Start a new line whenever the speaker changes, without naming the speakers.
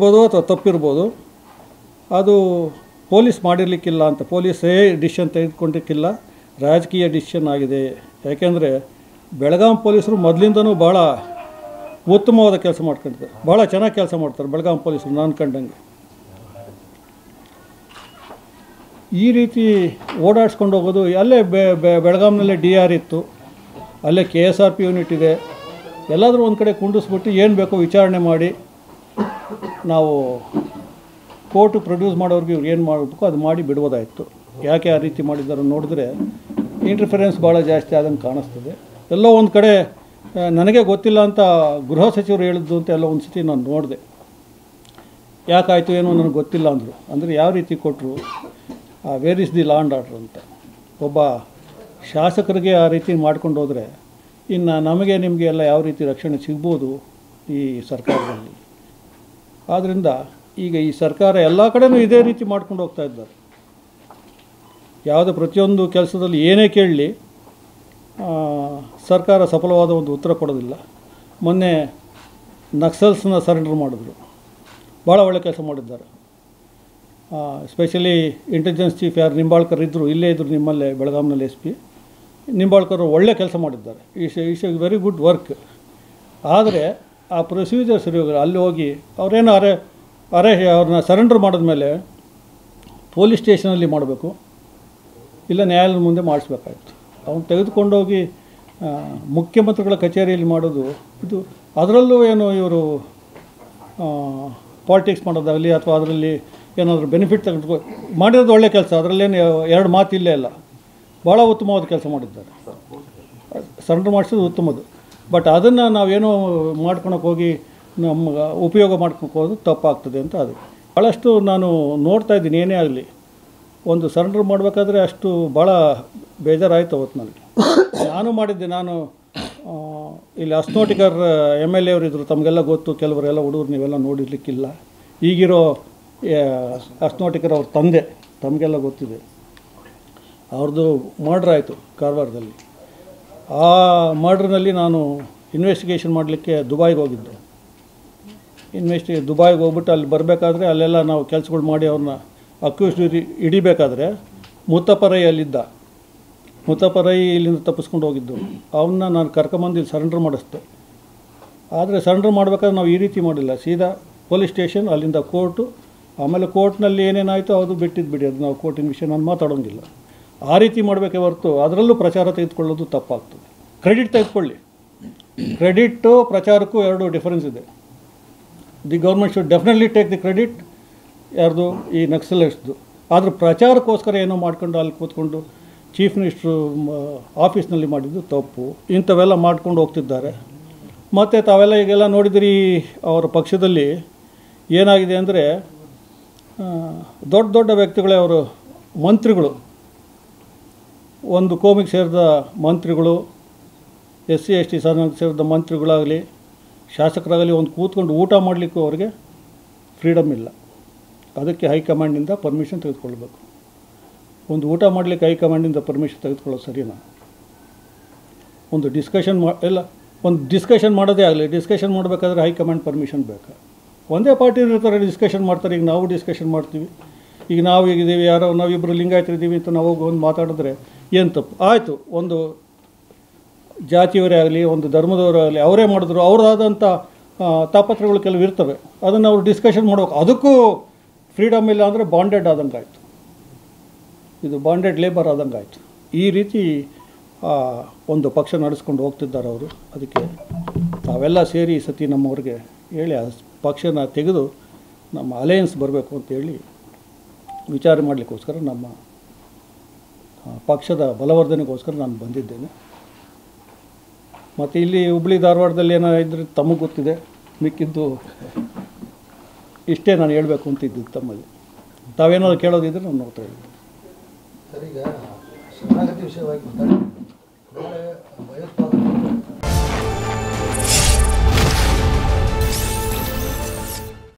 ಇರ್ಬೋದು ಅಥವಾ ತಪ್ಪಿರ್ಬೋದು, ಅದು ಪೊಲೀಸ್ ಮಾಡಿರಲಿಕ್ಕಿಲ್ಲ ಅಂತ, ಪೊಲೀಸೇ ಡಿಸಿಷನ್ ತೆಗೆದುಕೊಂಡಿಕ್ಕಿಲ್ಲ, ರಾಜಕೀಯ ಡಿಸಿಷನ್ ಆಗಿದೆ. ಯಾಕೆಂದರೆ ಬೆಳಗಾಂ ಪೊಲೀಸರು ಮೊದಲಿಂದನೂ ಭಾಳ ಉತ್ತಮವಾದ ಕೆಲಸ ಮಾಡ್ಕೊಂಡಿದ್ದಾರೆ, ಭಾಳ ಚೆನ್ನಾಗಿ ಕೆಲಸ ಮಾಡ್ತಾರೆ ಬೆಳಗಾಂ ಪೊಲೀಸರು. ನಾನು ಕಂಡಂಗೆ ಈ ರೀತಿ ಓಡಾಡಿಸ್ಕೊಂಡು ಹೋಗೋದು, ಅಲ್ಲೇ ಬೆಳಗಾಂನಲ್ಲೇ DR ಇತ್ತು, ಅಲ್ಲೇ KSRP ಯೂನಿಟ್ ಇದೆ, ಎಲ್ಲಾದರೂ ಒಂದು ಕಡೆ ಕುಂಡಿಸ್ಬಿಟ್ಟು ಏನು ಬೇಕೋ ವಿಚಾರಣೆ ಮಾಡಿ ನಾವು ಕೋರ್ಟು ಪ್ರೊಡ್ಯೂಸ್ ಮಾಡೋರಿಗೆ ಇವ್ರು ಏನು ಮಾಡಬೇಕು ಅದು ಮಾಡಿ ಬಿಡ್ಬೋದಾಯಿತು. ಯಾಕೆ ಆ ರೀತಿ ಮಾಡಿದ್ದಾರೆ ನೋಡಿದ್ರೆ ಇಂಟರ್ಫರೆನ್ಸ್ ಭಾಳ ಜಾಸ್ತಿ ಆದಂಗೆ ಕಾಣಿಸ್ತದೆ. ಎಲ್ಲೋ ಒಂದು ಕಡೆ ನನಗೆ ಗೊತ್ತಿಲ್ಲ ಅಂತ ಗೃಹ ಸಚಿವರು ಹೇಳಿದ್ದು ಅಂತ ಎಲ್ಲ ಒಂದು ಸತಿ ನಾನು ನೋಡಿದೆ. ಯಾಕಾಯಿತು ಏನೋ ನನಗೆ ಗೊತ್ತಿಲ್ಲ ಅಂದರು. ಅಂದರೆ ಯಾವ ರೀತಿ ಕೊಟ್ಟರು, where is the law and order ಅಂತ. ಒಬ್ಬ ಶಾಸಕರಿಗೆ ಆ ರೀತಿ ಮಾಡ್ಕೊಂಡು ಹೋದರೆ ಇನ್ನು ನಮಗೆ ನಿಮಗೆ ಎಲ್ಲ ಯಾವ ರೀತಿ ರಕ್ಷಣೆ ಸಿಗ್ಬೋದು ಈ ಸರ್ಕಾರದಲ್ಲಿ. ಆದ್ದರಿಂದ ಈಗ ಈ ಸರ್ಕಾರ ಎಲ್ಲ ಕಡೆನೂ ಇದೇ ರೀತಿ ಮಾಡ್ಕೊಂಡು ಹೋಗ್ತಾ ಇದ್ದಾರೆ. ಯಾವುದೇ ಪ್ರತಿಯೊಂದು ಕೆಲಸದಲ್ಲಿ ಏನೇ ಕೇಳಲಿ ಸರ್ಕಾರ ಸಫಲವಾದ ಒಂದು ಉತ್ತರ ಕೊಡೋದಿಲ್ಲ. ಮೊನ್ನೆ ನಕ್ಸಲ್ಸ್ನ ಸರೆಂಡರ್ ಮಾಡಿದ್ರು, ಭಾಳ ಒಳ್ಳೆ ಕೆಲಸ ಮಾಡಿದ್ದಾರೆ. ಎಸ್ಪೆಷಲಿ ಇಂಟೆಲಿಜೆನ್ಸ್ ಚೀಫ್ ಯಾರು ನಿಂಬಾಳ್ಕರ್ ಇದ್ದರು, ಇಲ್ಲೇ ಇದ್ದರು ನಿಮ್ಮಲ್ಲೇ ಬೆಳಗಾಂನಲ್ಲಿ SP ನಿಂಬಾಳ್ಕರ್ ಒಳ್ಳೆ ಕೆಲಸ ಮಾಡಿದ್ದಾರೆ. Is A very good work. ಆದರೆ ಆ ಪ್ರೊಸೀಜರ್ ಸರಿ ಹೋಗಿಲ್ಲ. ಅಲ್ಲಿ ಹೋಗಿ ಅವರೇನು ಅವ್ರನ್ನ ಸರೆಂಡರ್ ಮಾಡಿದ್ಮೇಲೆ ಪೊಲೀಸ್ ಸ್ಟೇಷನಲ್ಲಿ ಮಾಡಬೇಕು, ಇಲ್ಲ ನ್ಯಾಯಾಲಯದ ಮುಂದೆ ಮಾಡಿಸ್ಬೇಕಾಯ್ತು. ಅವನು ತೆಗೆದುಕೊಂಡೋಗಿ ಮುಖ್ಯಮಂತ್ರಿಗಳ ಕಚೇರಿಯಲ್ಲಿ ಮಾಡೋದು ಇದು. ಅದರಲ್ಲೂ ಏನು ಇವರು ಪಾಲಿಟಿಕ್ಸ್ ಮಾಡೋದಾಗಲಿ ಅಥವಾ ಅದರಲ್ಲಿ ಏನಾದರೂ ಬೆನಿಫಿಟ್ ತೆಗೆದುಕೊ ಮಾಡಿರೋದು ಒಳ್ಳೆ ಕೆಲಸ, ಅದರಲ್ಲೇನು ಎರಡು ಮಾತು ಇಲ್ಲೇ ಇಲ್ಲ. ಭಾಳ ಉತ್ತಮವಾದ ಕೆಲಸ ಮಾಡಿದ್ದಾರೆ, ಸರೆಂಡರ್ ಮಾಡಿಸೋದು ಉತ್ತಮದು. ಬಟ್ ಅದನ್ನು ನಾವೇನೋ ಮಾಡ್ಕೊಳಕ್ಕೆ ಹೋಗಿ ನಮ್ಮ ಉಪಯೋಗ ಮಾಡ್ಕೊಳಕ್ಕೆ ಹೋಗೋದು ತಪ್ಪಾಗ್ತದೆ ಅಂತ. ಅದು ಭಾಳಷ್ಟು ನಾನು ನೋಡ್ತಾ ಇದ್ದೀನಿ. ಏನೇ ಆಗಲಿ ಒಂದು ಸರೆಂಡರ್ ಮಾಡಬೇಕಾದ್ರೆ ಅಷ್ಟು ಭಾಳ ಬೇಜಾರಾಯಿತು ಅವತ್ತು ನನಗೆ. ನಾನು ಮಾಡಿದ್ದೆ. ನಾನು ಇಲ್ಲಿ ಅಸ್ನೋಟಿಕರ್ MLA ಅವರು ಇದ್ದರು, ತಮಗೆಲ್ಲ ಗೊತ್ತು. ಕೆಲವರೆಲ್ಲ ಹುಡುಗರು ನೀವೆಲ್ಲ ನೋಡಿರ್ಲಿಕ್ಕಿಲ್ಲ. ಈಗಿರೋ ಅಸ್ನೋಟಿಕರ್ ಅವ್ರ ತಂದೆ, ತಮಗೆಲ್ಲ ಗೊತ್ತಿದೆ. ಅವ್ರದ್ದು ಮರ್ಡ್ರ್ ಆಯಿತು ಕಾರವಾರದಲ್ಲಿ. ಆ ಮರ್ಡ್ರ್ನಲ್ಲಿ ನಾನು ಇನ್ವೆಸ್ಟಿಗೇಷನ್ ಮಾಡಲಿಕ್ಕೆ ದುಬೈಗೆ ಹೋಗಿದ್ದೆ. ದುಬೈಗೆ ಹೋಗ್ಬಿಟ್ಟು ಅಲ್ಲಿ ಬರಬೇಕಾದ್ರೆ ಅಲ್ಲೆಲ್ಲ ನಾವು ಕೆಲಸಗಳು ಮಾಡಿ ಅವ್ರನ್ನ ಅಕ್ಯೂಸ್ಡ್ ಹಿಡಿಬೇಕಾದ್ರೆ ಮುತ್ತಪ್ಪರೈ ಅಲ್ಲಿದ್ದ. ಮುತ್ತಪ್ಪರೈ ಇಲ್ಲಿಂದ ತಪ್ಪಿಸ್ಕೊಂಡು ಹೋಗಿದ್ದು. ಅವನ್ನ ನಾನು ಕರ್ಕೊಂಬಂದು ಇಲ್ಲಿ ಸರೆಂಡರ್ ಮಾಡಿಸ್ದೆ. ಆದರೆ ಸರೆಂಡರ್ ಮಾಡಬೇಕಾದ್ರೆ ನಾವು ಈ ರೀತಿ ಮಾಡಿಲ್ಲ. ಸೀದಾ ಪೊಲೀಸ್ ಸ್ಟೇಷನ್, ಅಲ್ಲಿಂದ ಕೋರ್ಟು, ಆಮೇಲೆ ಕೋರ್ಟ್ನಲ್ಲಿ ಏನೇನಾಯಿತು ಅದು ಬಿಟ್ಟಿದ್ದು ಬಿಡಿ, ಅದು ನಾವು ಕೋರ್ಟಿನ ವಿಷಯ ನಾನು ಮಾತಾಡೋಂಗಿಲ್ಲ. ಆ ರೀತಿ ಮಾಡಬೇಕೇ ಹೊರತು ಅದರಲ್ಲೂ ಪ್ರಚಾರ ತೆಗೆದುಕೊಳ್ಳೋದು ತಪ್ಪಾಗ್ತದೆ. ಕ್ರೆಡಿಟ್ ತೆಗೆದುಕೊಳ್ಳಿ. ಕ್ರೆಡಿಟ್ಟು ಪ್ರಚಾರಕ್ಕೂ ಎರಡು ಡಿಫರೆನ್ಸ್ ಇದೆ. The government should definitely take the credit, ಯಾರ್ದು ಈ ನಕ್ಸಲೈಟ್ಸ್ದು. ಆದರೆ ಪ್ರಚಾರಕ್ಕೋಸ್ಕರ ಏನೋ ಮಾಡ್ಕೊಂಡು ಅಲ್ಲಿ ಕೂತ್ಕೊಂಡು ಚೀಫ್ ಮಿನಿಸ್ಟ್ರು ಆಫೀಸ್ನಲ್ಲಿ ಮಾಡಿದ್ದು ತಪ್ಪು. ಇಂಥವೆಲ್ಲ ಮಾಡ್ಕೊಂಡು ಹೋಗ್ತಿದ್ದಾರೆ. ಮತ್ತು ತಾವೆಲ್ಲ ಈಗೆಲ್ಲ ನೋಡಿದಿರಿ, ಅವರ ಪಕ್ಷದಲ್ಲಿ ಏನಾಗಿದೆ ಅಂದರೆ ದೊಡ್ಡ ದೊಡ್ಡ ವ್ಯಕ್ತಿಗಳೇ ಅವರು ಮಂತ್ರಿಗಳು, ಒಂದು ಕೋಮಿಗೆ ಸೇರಿದ ಮಂತ್ರಿಗಳು, SC ST ಸಮಾಜಕ್ಕೆ ಸೇರಿದ ಮಂತ್ರಿಗಳಾಗಲಿ ಶಾಸಕರಾಗಲಿ ಒಂದು ಕೂತ್ಕೊಂಡು ಊಟ ಮಾಡಲಿಕ್ಕೂ ಅವ್ರಿಗೆ ಫ್ರೀಡಮ್ ಇಲ್ಲ. ಅದಕ್ಕೆ ಹೈಕಮಾಂಡಿಂದ ಪರ್ಮಿಷನ್ ತೆಗೆದುಕೊಳ್ಬೇಕು. ಒಂದು ಊಟ ಮಾಡಲಿಕ್ಕೆ ಹೈಕಮಾಂಡಿಂದ ಪರ್ಮಿಷನ್ ತೆಗೆದುಕೊಳ್ಳೋದು ಸರಿನಾ? ಒಂದು ಡಿಸ್ಕಷನ್ ಮಾಡೋದೇ ಆಗಲಿ, ಡಿಸ್ಕಷನ್ ಮಾಡಬೇಕಾದ್ರೆ ಹೈಕಮಾಂಡ್ ಪರ್ಮಿಷನ್ ಬೇಕಾ? ಒಂದೇ ಪಾರ್ಟಿ ಇರ್ತಾರೆ, ಡಿಸ್ಕಷನ್ ಮಾಡ್ತಾರೆ. ಈಗ ನಾವು ಡಿಸ್ಕಷನ್ ಮಾಡ್ತೀವಿ. ಈಗ ನಾವು ಈಗಿದ್ದೀವಿ, ಯಾರೋ ನಾವಿಬ್ಬರು ಲಿಂಗಾಯತರಿದ್ದೀವಿ ಅಂತ ನಾವು ಹೋಗಿ ಒಂದು ಮಾತಾಡಿದ್ರೆ ಏನು ತಪ್ಪು? ಆಯಿತು, ಒಂದು ಜಾತಿಯವರೇ ಆಗಲಿ, ಒಂದು ಧರ್ಮದವರೇ ಆಗಲಿ, ಅವರೇ ಮಾಡಿದ್ರು, ಅವ್ರದ್ದಾದಂಥ ತಾಪತ್ರಗಳು ಕೆಲವು ಇರ್ತವೆ, ಅದನ್ನು ಅವರು ಡಿಸ್ಕಷನ್ ಮಾಡ್ಬೇಕು. ಅದಕ್ಕೂ ಫ್ರೀಡಮ್ ಇಲ್ಲ ಅಂದರೆ ಬಾಂಡೆಡ್ ಆದಂಗೆ ಆಯಿತು. ಇದು ಬಾಂಡೆಡ್ ಲೇಬರ್ ಆದಂಗೆ ಆಯಿತು. ಈ ರೀತಿ ಒಂದು ಪಕ್ಷ ನಡೆಸ್ಕೊಂಡು ಹೋಗ್ತಿದ್ದಾರೆ ಅವರು. ಅದಕ್ಕೆ ತಾವೆಲ್ಲ ಸೇರಿ ಈ ಸತಿ ನಮ್ಮವ್ರಿಗೆ ಹೇಳಿ ಆ ಪಕ್ಷನ ತೆಗೆದು ನಮ್ಮ ಅಲಯನ್ಸ್ ಬರಬೇಕು ಅಂತೇಳಿ ವಿಚಾರ ಮಾಡಲಿಕ್ಕೋಸ್ಕರ, ನಮ್ಮ ಪಕ್ಷದ ಬಲವರ್ಧನೆಗೋಸ್ಕರ ನಾನು ಬಂದಿದ್ದೇನೆ. ಮತ್ತು ಇಲ್ಲಿ ಹುಬ್ಳಿ ಧಾರವಾಡದಲ್ಲಿ ಏನೋ ಇದ್ರೆ ತಮಗೆ ಗೊತ್ತಿದೆ. ಮಿಕ್ಕಿದ್ದು ಇಷ್ಟೇ ನಾನು ಹೇಳಬೇಕು ಅಂತ ಇದ್ದಿದ್ದು ತಮ್ಮಲ್ಲಿ. ತಾವೇನಾದ್ರು ಕೇಳೋದಿದ್ರೆ ನಾನು ನೋಡ್ತಾ ಇದ್ದೀನಿ.
ಸರ್, ಈಗ ಶರಣಾಗತಿ ವಿಷಯವಾಗಿ ಮಾತಾಡಿ ಭಯೋತ್ಪಾದನೆ